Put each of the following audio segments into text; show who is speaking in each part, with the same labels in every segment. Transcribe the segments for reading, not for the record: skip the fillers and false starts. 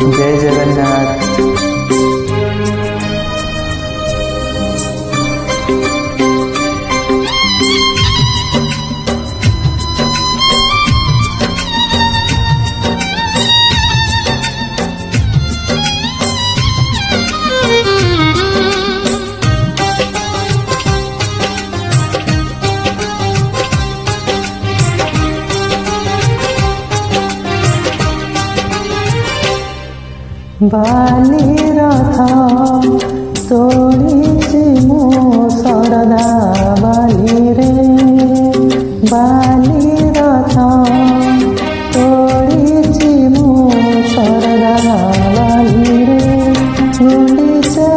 Speaker 1: जय जगन्नाथ।
Speaker 2: बाली रथ तोड़िछि मो सरदा बाली रे, बाली रथ तोड़िछि मो सरदा बाली रे, गुंडीचा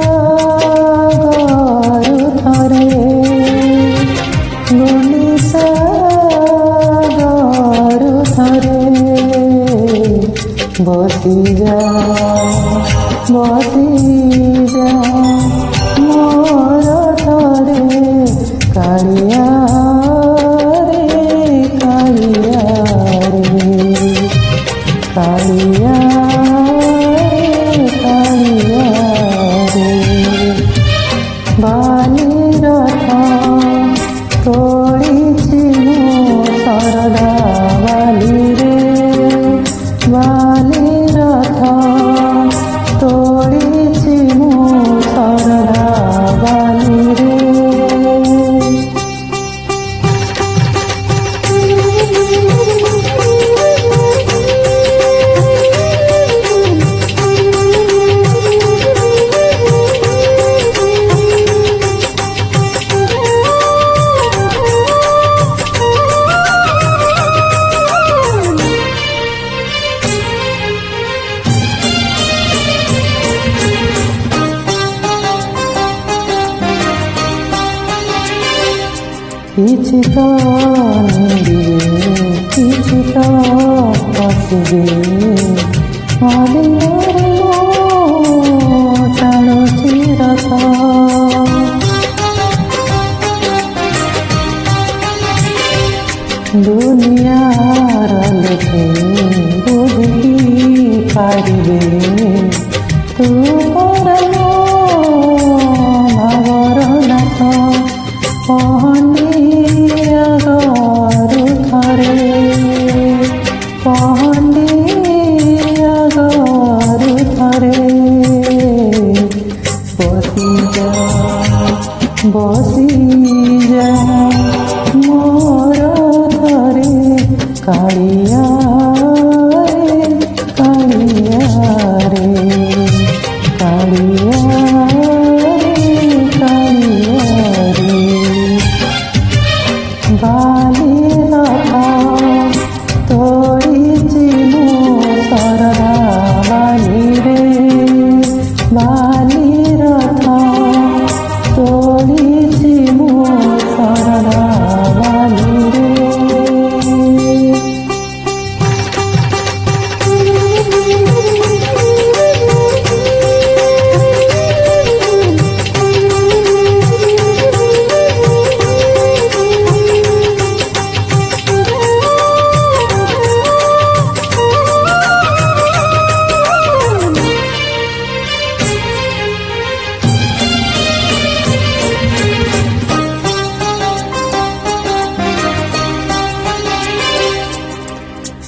Speaker 2: गरु थरे, गुंडीचा गरु थरे, बसी जा मोर थरे कालिया रे, कालिया रे, कालिया रे, कालिया रे। बाली रथ तोड़िछि मो सरदा बाली रे, बाली रथ तोड़िछि मो सरदा बाली रे। किछि तो निंदिबे, किछि तो हसिबे, आलिंगरे मो टाणुछि रथ। दुनियार लोके बुझि पारिबे, तू करलो भावर नाथ। पहंडिया गरु थरे, पहंडिया गरु थरे, बसी जा मोर थरे कालिया रे, कालिया रे, कालिया रे, कालिया रे। बाली रथ तोड़िछि मो सरदा बाली रे, बाली रथ तोड़िछि मो सरदा बाली रे।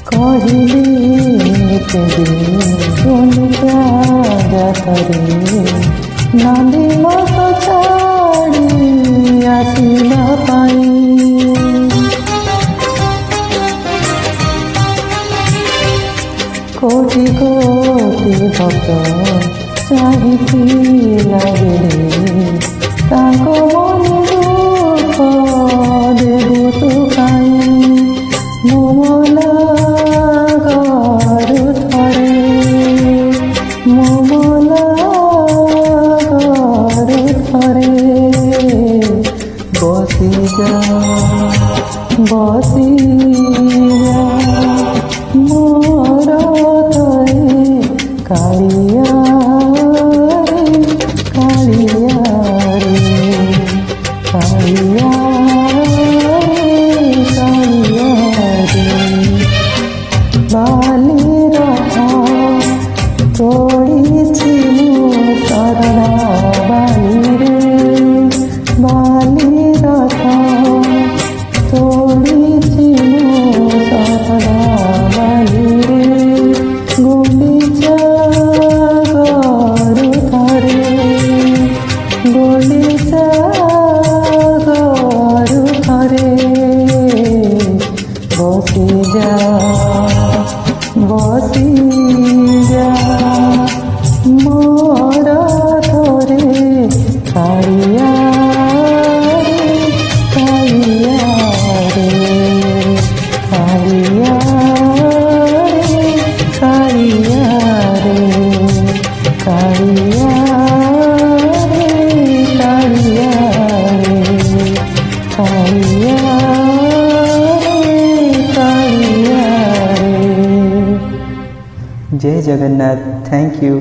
Speaker 2: कहली तेरे गुंडीचा जातरे, नदी मत छाड़ी आसिबा पाई। कोटि कोटि भक्त चाहिथिला बेले, ताको मनि दुख देबु तु काई। मो मना गरु थरे, मो मना गरु थरे, बसी जा मोर थरे कालिया रे, कालिया रे, कालिया रे, कालिया रे। बाली रथ तो ତୋଳିଛି ମୁଁ ଶରଣା ବାଲିରେ ବାଲି ରଥ ତୋଳିଛି ମୁଁ ଶରଣା ବାଲିରେ ଗୁଣ୍ଡିଚା ଗରୁ ଥରେ ଗୁଣ୍ଡିଚା ଗରୁ ଥରେ ବସିଯା ବସିଯା ମୋର ଥରେ କାଳିଆ କାଳିଆ ରେ କାଳିଆ କାଳିଆ ରେ କାଳିଆ ରେ କାଳିଆ ରେ କାଳିଆ जय जगन्नाथ। Thank you.